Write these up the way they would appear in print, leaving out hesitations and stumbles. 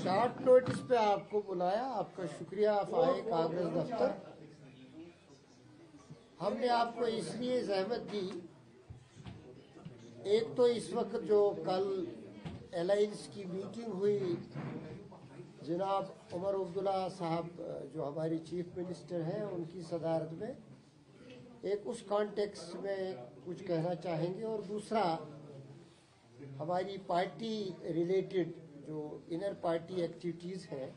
Short notice पे आपको बुलाया, आपका शुक्रिया, आप आए कांग्रेस दफ्तर। हमने आपको इसलिए जहमत दी, एक तो इस वक्त जो कल अलायंस की मीटिंग हुई, जनाब उमर अब्दुल्ला साहब जो हमारी चीफ मिनिस्टर हैं उनकी सदारत में, एक उस कॉन्टेक्स्ट में कुछ कहना चाहेंगे, और दूसरा हमारी पार्टी रिलेटेड जो इनर पार्टी एक्टिविटीज़ हैं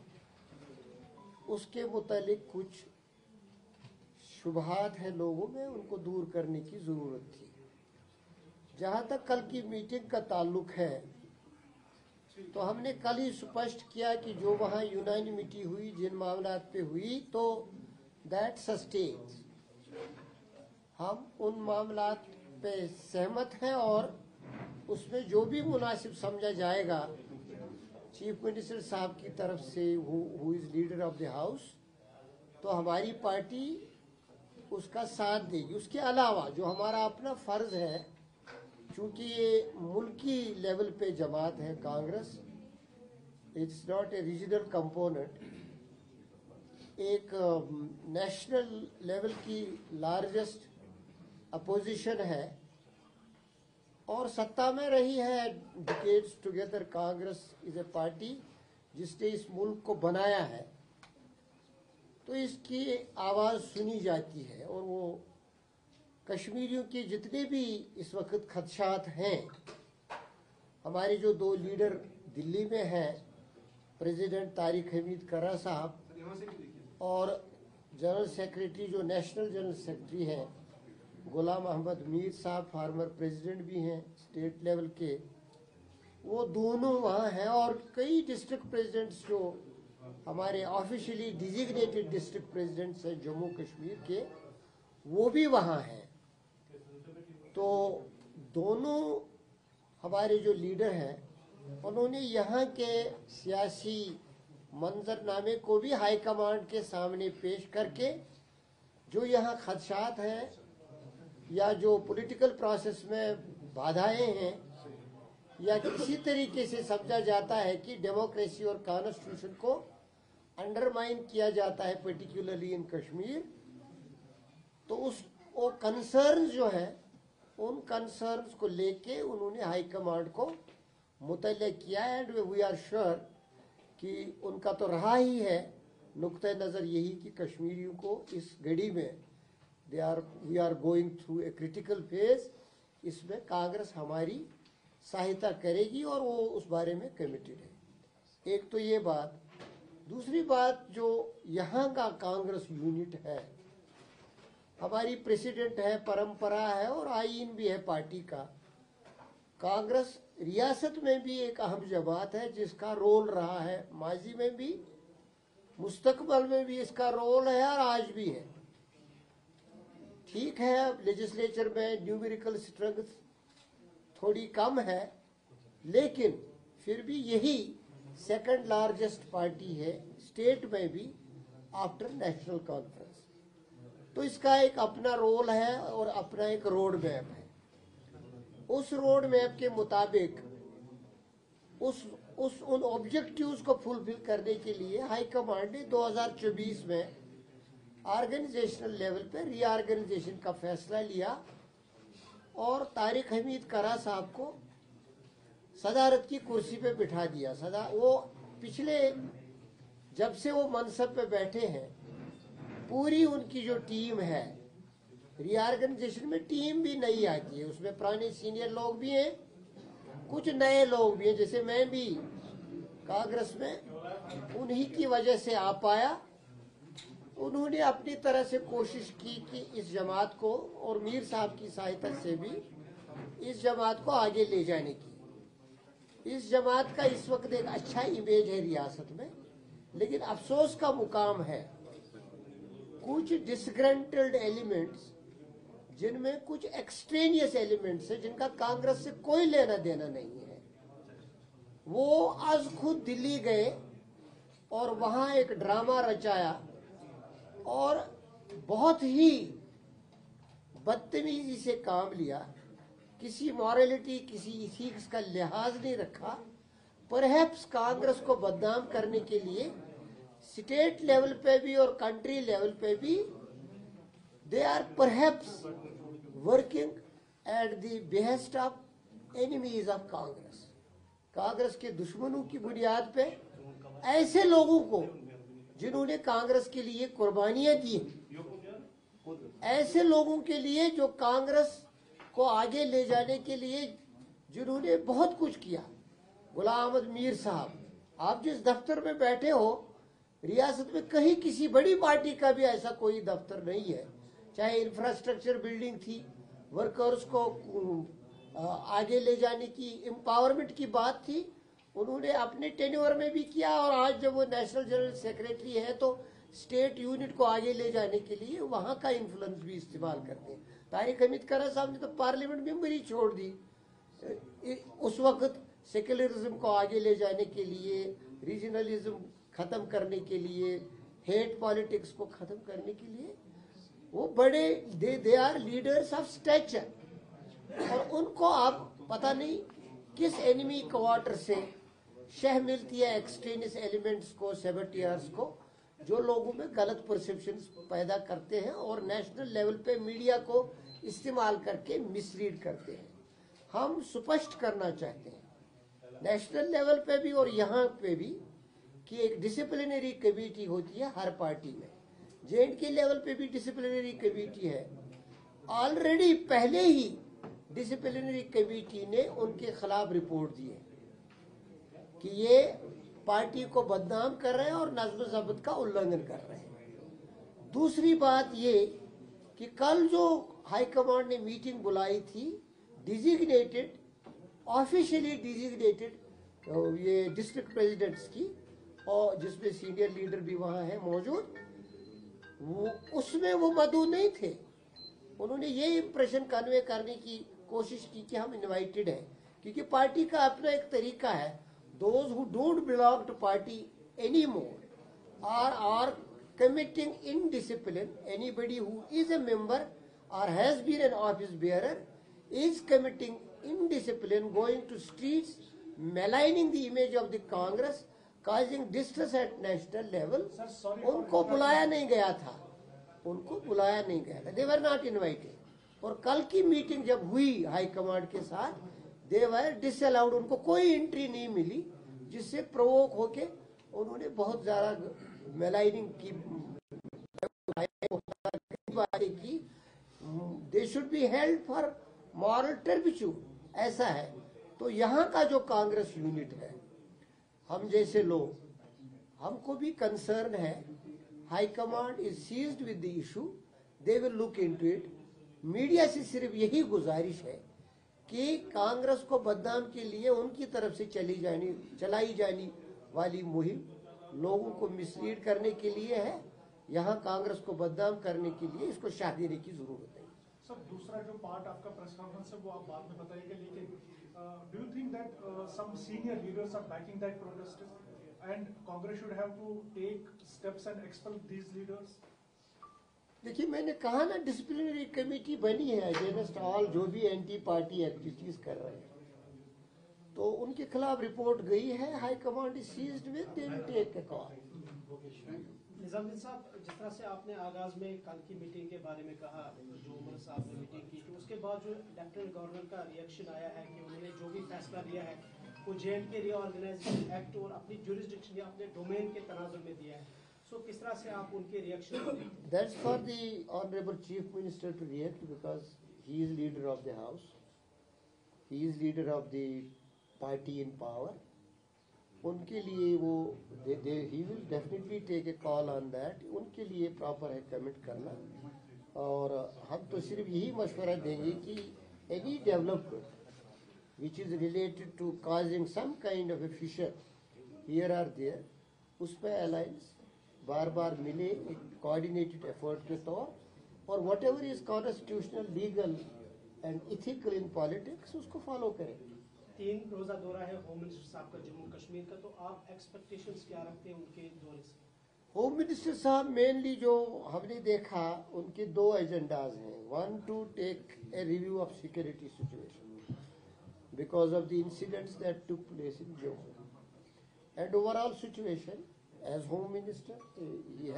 उसके मुतालिक कुछ शुबहात हैं लोगों में, उनको दूर करने की ज़रूरत थी। जहाँ तक कल की मीटिंग का ताल्लुक है तो हमने कल ही स्पष्ट किया कि जो वहाँ यूनानिमिटी हुई, जिन मामलात पे हुई, तो दैट सस्टेन्स, हम उन मामलात पे सहमत हैं और उसमें जो भी मुनासिब समझा जाएगा चीफ मिनिस्टर साहब की तरफ से, who is leader of the house, तो हमारी पार्टी उसका साथ देगी। उसके अलावा जो हमारा अपना फ़र्ज़ है, चूँकि ये मुल्की लेवल पे जमात है Congress, it's not a regional component, एक नेशनल लेवल की लार्जेस्ट अपोजिशन है और सत्ता में रही है decades together. Congress is a party जिसने इस मुल्क को बनाया है, तो इसकी आवाज़ सुनी जाती है। और वो कश्मीरियों के जितने भी इस वक्त खदशात हैं, हमारे जो दो लीडर दिल्ली में हैं, प्रेसिडेंट तारिक हमीद कर्रा साहब और जनरल सेक्रेटरी जो नेशनल जनरल सेक्रेटरी हैं गुलाम अहमद मीर साहब, फार्मर प्रेसिडेंट भी हैं स्टेट लेवल के, वो दोनों वहाँ हैं। और कई डिस्ट्रिक्ट प्रेसिडेंट्स जो हमारे ऑफिशियली डिजिग्नेटेड डिस्ट्रिक्ट प्रेसिडेंट्स हैं जम्मू कश्मीर के, वो भी वहाँ हैं। तो दोनों हमारे जो लीडर हैं उन्होंने यहाँ के सियासी मंजरनामे को भी हाई कमांड के सामने पेश करके जो यहाँ खदशात हैं या जो पॉलिटिकल प्रोसेस में बाधाएं हैं या किसी तरीके से समझा जाता है कि डेमोक्रेसी और कॉन्स्टिट्यूशन को अंडरमाइन किया जाता है पर्टिकुलरली इन कश्मीर, तो उस वो कंसर्न्स जो हैं उन कंसर्न्स को लेके उन्होंने हाई कमांड को मुतल्ला किया। एंड वी आर श्योर कि उनका तो रहा ही है नुक्ते नज़र यही कि कश्मीरियों को इस घड़ी में we are going through a critical phase, इसमें कांग्रेस हमारी सहायता करेगी और वो उस बारे में कमिटेड है। एक तो ये बात। दूसरी बात, जो यहाँ का कांग्रेस यूनिट है, हमारी प्रेसिडेंट है, परंपरा है और आईन भी है पार्टी का। कांग्रेस रियासत में भी एक अहम जमात है जिसका रोल रहा है माजी में भी, मुस्तकबल में भी इसका रोल है और आज भी है। ठीक है, अब लेजिस्लेचर में न्यूमेरिकल स्ट्रेंथ थोड़ी कम है, लेकिन फिर भी यही सेकंड लार्जेस्ट पार्टी है स्टेट में भी आफ्टर नेशनल कॉन्फ्रेंस। तो इसका एक अपना रोल है और अपना एक रोड मैप है। उस रोड मैप के मुताबिक उन ऑब्जेक्टिव्स को फुलफिल करने के लिए हाई कमांड ने 2024 में ऑर्गेनाइजेशनल लेवल पे रीऑर्गेनाइजेशन का फैसला लिया और तारिक हमीद कर्रा साहब को सदारत की कुर्सी पे बिठा दिया। वो पिछले जब से वो मनसब पे बैठे हैं, पूरी उनकी जो टीम है, रीऑर्गेनाइजेशन में टीम भी नई आती है, उसमें पुराने सीनियर लोग भी हैं, कुछ नए लोग भी हैं। जैसे मैं भी कांग्रेस में उन्हीं की वजह से आ पाया। उन्होंने अपनी तरह से कोशिश की कि इस जमात को, और मीर साहब की सहायता से भी, इस जमात को आगे ले जाने की। इस जमात का इस वक्त एक अच्छा इमेज है रियासत में, लेकिन अफसोस का मुकाम है कुछ डिसग्रंटल्ड एलिमेंट्स, जिनमें कुछ एक्सट्रेनियस एलिमेंट्स है जिनका कांग्रेस से कोई लेना देना नहीं है। वो आज खुद दिल्ली गए और वहां एक ड्रामा रचाया और बहुत ही बदतमीजी से काम लिया, किसी मॉरलिटी, किसी इथिक्स का लिहाज नहीं रखा परहैप्स कांग्रेस को बदनाम करने के लिए स्टेट लेवल पे भी और कंट्री लेवल पे भी they are perhaps working at the behest of enemies of Congress. Congress के दुश्मनों की बुनियाद पे ऐसे लोगों को जिन्होंने कांग्रेस के लिए कुर्बानियां दी, ऐसे लोगों के लिए जो कांग्रेस को आगे ले जाने के लिए जिन्होंने बहुत कुछ किया। गुलाम अहमद मीर साहब, आप जिस दफ्तर में बैठे हो रियासत में कहीं किसी बड़ी पार्टी का भी ऐसा कोई दफ्तर नहीं है, चाहे इंफ्रास्ट्रक्चर बिल्डिंग थी, वर्कर्स को आगे ले जाने की एम्पावरमेंट की बात थी, उन्होंने अपने टेन्योर में भी किया। और आज जब वो नेशनल जनरल सेक्रेटरी है तो स्टेट यूनिट को आगे ले जाने के लिए वहां का इन्फ्लुएंस भी इस्तेमाल करते हैं। तारिक हमीद करा साहब ने तो पार्लियामेंट मेंबर ही छोड़ दी। उस वक्त सेक्युलरिज्म को आगे ले जाने के लिए, रीजनलिज्म खत्म करने के लिए, हेट पॉलिटिक्स को खत्म करने के लिए वो बड़े they are leaders of stature. और उनको आप पता नहीं किस एनिमी क्वार्टर से शह मिलती है एक्सट्रीमिस्ट एलिमेंट्स को, सेबेटियर्स को, जो लोगों में गलत परसेप्शंस पैदा करते हैं और नेशनल लेवल पे मीडिया को इस्तेमाल करके मिसलीड करते हैं। हम स्पष्ट करना चाहते हैं नेशनल लेवल पे भी और यहाँ पे भी कि एक डिसिप्लिनरी कमेटी होती है हर पार्टी में। J&K लेवल पे भी डिसिप्लिनरी कमेटी है। ऑलरेडी पहले ही डिसिप्लिनरी कमेटी ने उनके खिलाफ रिपोर्ट दी है कि ये पार्टी को बदनाम कर रहे हैं और नज़्म ज़ब्त का उल्लंघन कर रहे हैं। दूसरी बात ये कि कल जो हाईकमांड ने मीटिंग बुलाई थी डिजिग्नेटेड, ऑफिशियली डिजिग्नेटेड ये डिस्ट्रिक्ट प्रेसिडेंट्स की, और जिसमें सीनियर लीडर भी वहां है मौजूद, उसमें वो मौजूद नहीं थे। उन्होंने ये इंप्रेशन कन्वे करने की कोशिश की कि हम इनवाइटेड हैं, क्योंकि पार्टी का अपना एक तरीका है। Those who don't belong to party anymore are committing indiscipline. Anybody who is a member or has been an office bearer is committing indiscipline, going to streets, maligning the image of the Congress, causing distress at national level. उनको बुलाया नहीं गया था, उनको बुलाया नहीं गया था। They were not invited. और कल की मीटिंग जब हुई हाई कमांड के साथ, दे वर डिसअलाउड, उनको कोई एंट्री नहीं मिली, जिससे प्रोवोक होके उन्होंने बहुत ज्यादा मेलाइनिंग की। They should be held for moral turpitude, ऐसा है। तो यहाँ का जो कांग्रेस यूनिट है, हम जैसे लोग, हमको भी कंसर्न है। High command is seized with the issue, they will look into it. Media से सिर्फ यही गुजारिश है कि कांग्रेस को बदनाम के लिए उनकी तरफ से चलाई जाने वाली मुहिम लोगों को मिसलीड करने के लिए है। यहाँ कांग्रेस को बदनाम करने के लिए इसको शाह देने की जरूरत है। सर, दूसरा जो पार्ट आपका प्रेस कॉन्फ्रेंस है वो आप बाद में बताइएगा, लेकिन do you think that some senior leaders are backing that protest and Congress should have to take steps and expel these leaders? देखिए, मैंने कहा ना, डिसिप्लिनरी कमेटी बनी है अगेंस्ट ऑल जो भी एंटी पार्टी एक्टिविटीज कर रहे हैं, तो उनके खिलाफ रिपोर्ट गई है। High command is seized with, they will take a call. Nizamuddin साहब, जिस तरह से आपने आगाज में कल की मीटिंग के बारे में कहा, जो उमर साहब ने मीटिंग की, तो उसके बाद जो लेफ्टिनेंट गवर्नर का रिएक्शन आया है कि उन्होंने जो भी फैसला लिया है वो J&K रीऑर्गेनाइजेशन एक्ट और अपनी जुरिस्डिक्शन या अपने डोमेन के तनाजुर में दिया है। सो किस तरह से आप उनके reaction? That's for the Honorable Chief Minister to react, because he is leader of the house, he is leader of the party in power. उनके लिए वो he will definitely take a call on that. उनके लिए proper है comment करना, और हम तो सिर्फ यही मशवरा देंगे कि any development which is related to causing some kind of a fissure here or there, उस पर अलायंस बार बार मिले एक कोऑर्डिनेटेड एफर्ट के तौर, और what ever is constitutional, legal and ethical in politics, उसको फॉलो करें। 3 रोजा दौरा है होम मिनिस्टर साहब का जम्मू कश्मीर का, तो आप एक्सपेक्टेशंस क्या रखते हैं उनके दौरे से? होम मिनिस्टर साहब मेनली जो हमने देखा, उनके 2 एजेंडाज हैं। 1 to take a review of security situation because of the incidents that took place in Jammu, and overall situation as home minister he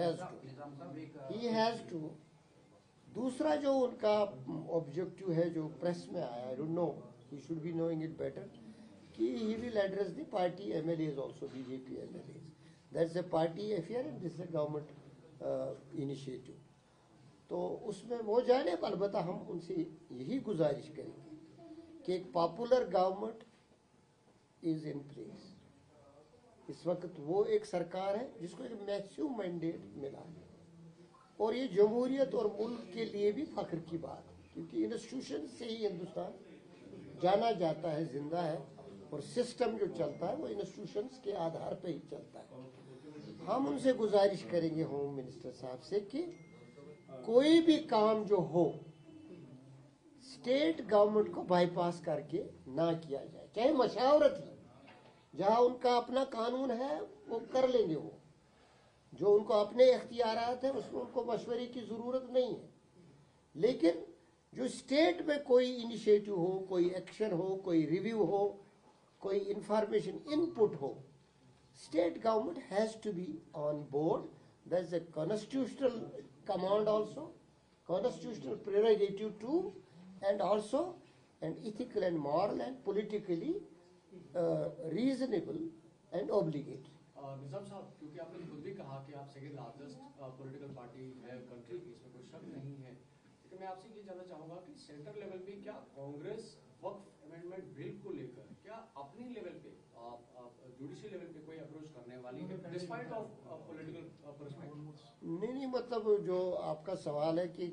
has to दूसरा जो उनका ऑब्जेक्टिव है जो प्रेस में आया, I don't know, he should be knowing it better, कि he will address the party MLAs also, BJP MLAs, that's a party affair and this is a government initiative. तो उसमें वो जाने, अलबत्ता हम उनसे यही गुजारिश करेंगे कि एक popular government is in place. इस वक्त वो एक सरकार है जिसको एक मैसिव मैंडेट मिला है, और ये जमहूरियत और मुल्क के लिए भी फख्र की बात है, क्योंकि इंस्टीट्यूशन से ही हिंदुस्तान जाना जाता है, जिंदा है, और सिस्टम जो चलता है वो इंस्टीट्यूशंस के आधार पर ही चलता है। हम उनसे गुजारिश करेंगे होम मिनिस्टर साहब से कि कोई भी काम जो हो स्टेट गवर्नमेंट को बाईपास करके ना किया जाए, चाहे मशावरत ही, जहां उनका अपना कानून है वो कर लेंगे, वो जो उनको अपने इख्तियारात है उसमें उनको मशवरे की जरूरत नहीं है, लेकिन जो स्टेट में कोई इनिशिएटिव हो, कोई एक्शन हो, कोई रिव्यू हो, कोई इंफॉर्मेशन इनपुट हो, state government has to be on board. That is a constitutional command also, constitutional prerogative too, and also an ethical and moral and politically reasonable and obligatory. निजाम साहब, क्योंकि आपने खुद भी कहा कि आप सेकंड लार्जेस्ट पॉलिटिकल पार्टी है country की, इसमें कोई शक नहीं है, लेकिन मैं आपसे ये जानना चाहूंगा कि सेंटर लेवल पे क्या कांग्रेस वक्फ अमेंडमेंट बिल को लेकर क्या अपनी लेवल पे जुडिशियल लेवल पे कोई अप्रोच करने वाली है डिस्पाइट ऑफ पॉलिटिकल पर्सपेक्टिव? नहीं, मतलब जो आपका सवाल है कि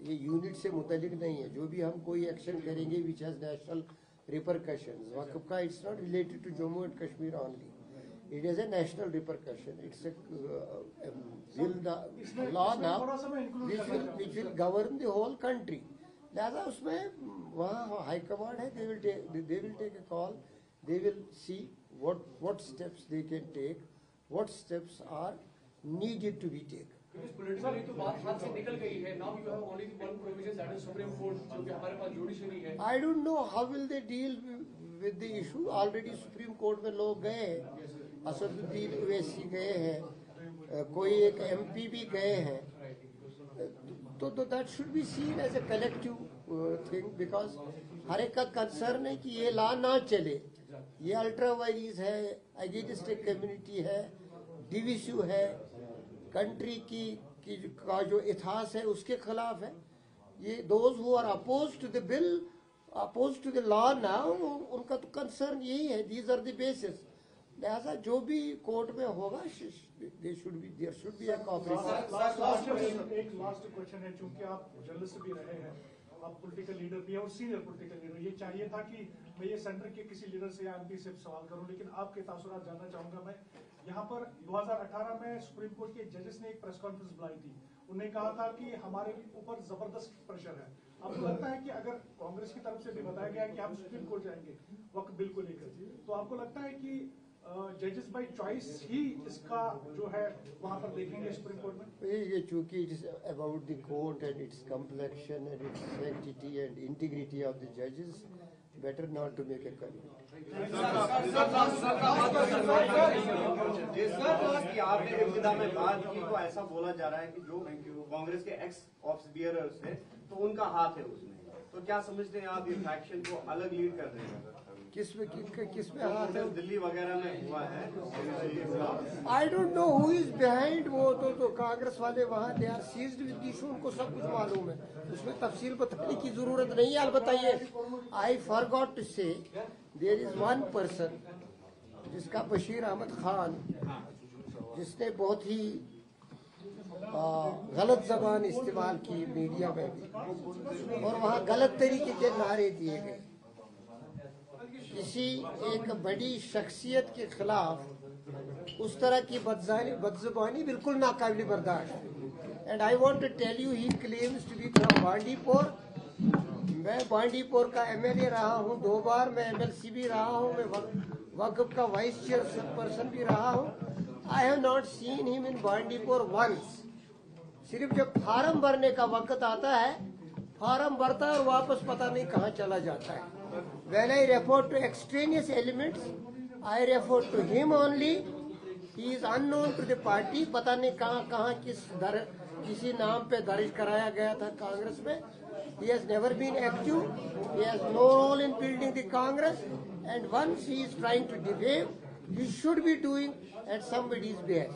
ये यूनिट से मुतल्लिक नहीं है, जो भी हम कोई एक्शन करेंगे विच हैज नेशनल रिपरकशंस, वक्फ का it's not related to Jammu and Kashmir only, it is a national repercussion, it's a law now which will govern the whole country. लिहाजा उसमें वहाँ हाई कमांड है, they will take a call, they will see what steps they can take, what steps are needed to be taken. Because politically तो बात हाथ से निकल गई है, now you have only one provision, that is Supreme Court, जो कि हमारे पास judiciary है। I don't know how will they deal with the issue. Already Supreme Court में लोग गए हैं, असदुद्दीन ओवैसी गए हैं, कोई एक MP भी गए हैं, तो that should be seen as a collective thing, because हर एक का कंसर्न है कि ये लॉ ना चले, ये अल्ट्रा वायरस है, अगेंस्ट कम्युनिटी है, डिविसिव है, कंट्री की का जो इतिहास है उसके खिलाफ है। ये those who are oppose to the bill, oppose to the law now, उनका तो कंसर्न यही है, दीज आर द बेसिस। लिहाजा जो भी कोर्ट में होगा there should be a cooperation. एक लास्ट क्वेश्चन है, चूंकि आप जर्नलिस्ट भी रहे हैं, आप पॉलिटिकल लीडर भी है और सीनियर पॉलिटिकल लीडर, ये चाहिए था कि मैं ये सेंटर के किसी लीडर से या एमपी से सवाल करूं, लेकिन आपके तासुरात जानना चाहूंगा मैं। यहाँ पर 2018 में सुप्रीम कोर्ट के जजेस ने एक प्रेस कॉन्फ्रेंस बुलाई थी, उन्होंने कहा था कि हमारे ऊपर जबरदस्त प्रेशर है। आपको लगता है कि अगर कांग्रेस की तरफ से भी बताया गया कि हम सुप्रीम कोर्ट जाएंगे वक्त बिल को लेकर, तो आपको लगता है कि जजेस बाय चॉइस ही इसका जो है वहां पर देखेंगे सुप्रीम कोर्ट में? ये चूंकि it is about the court and it's complexion and it's sanctity and integrity of the जजेस, better not to make a comment. आपने विविधा में बात की तो ऐसा बोला जा रहा है कि जो कांग्रेस के एक्स ऑफिस बियरर्स है तो उनका हाथ है उसमें, तो क्या समझते हैं आप ये फैक्शन को अलग लीड कर रहे हैं? किसमें हाथ है? दिल्ली वगैरह में हुआ है। I don't know who is behind, वो तो कांग्रेस वाले वहाँ they are seized with issue, उनको सब कुछ मालूम है, उसमें तफसील बताने की जरूरत नहीं है। अलबत्ता ये आई फॉरगॉट टू से देयर इज वन पर्सन जिसका बशीर अहमद खान, जिसने बहुत ही गलत जबान इस्तेमाल की मीडिया में भी, और वहाँ गलत तरीके के नारे दिए गए। किसी एक बड़ी शख्सियत के खिलाफ उस तरह की बदजुबानी बिल्कुल नाकाबिल बर्दाश्त। And I want to tell you, he claims to be from Bandipur. मैं बांडीपुर का एमएलए रहा हूँ 2 बार, मैं एमएलसी भी रहा हूँ, मैं वक्फ का वाइस चेयरपर्सन भी रहा हूँ। I have not seen him in Bandipur once. सिर्फ जब फार्म भरने का वक्त आता है, फार्म भरता है और वापस पता नहीं कहाँ चला जाता है। When I refer to extraneous elements, I refer to him only. He is unknown to the party. पता नहीं कहाँ किसी नाम पे दर्ज कराया गया था कांग्रेस में. He has never been active. He has no role in building the Congress. And once he is trying to defame, he should be doing at somebody's behest.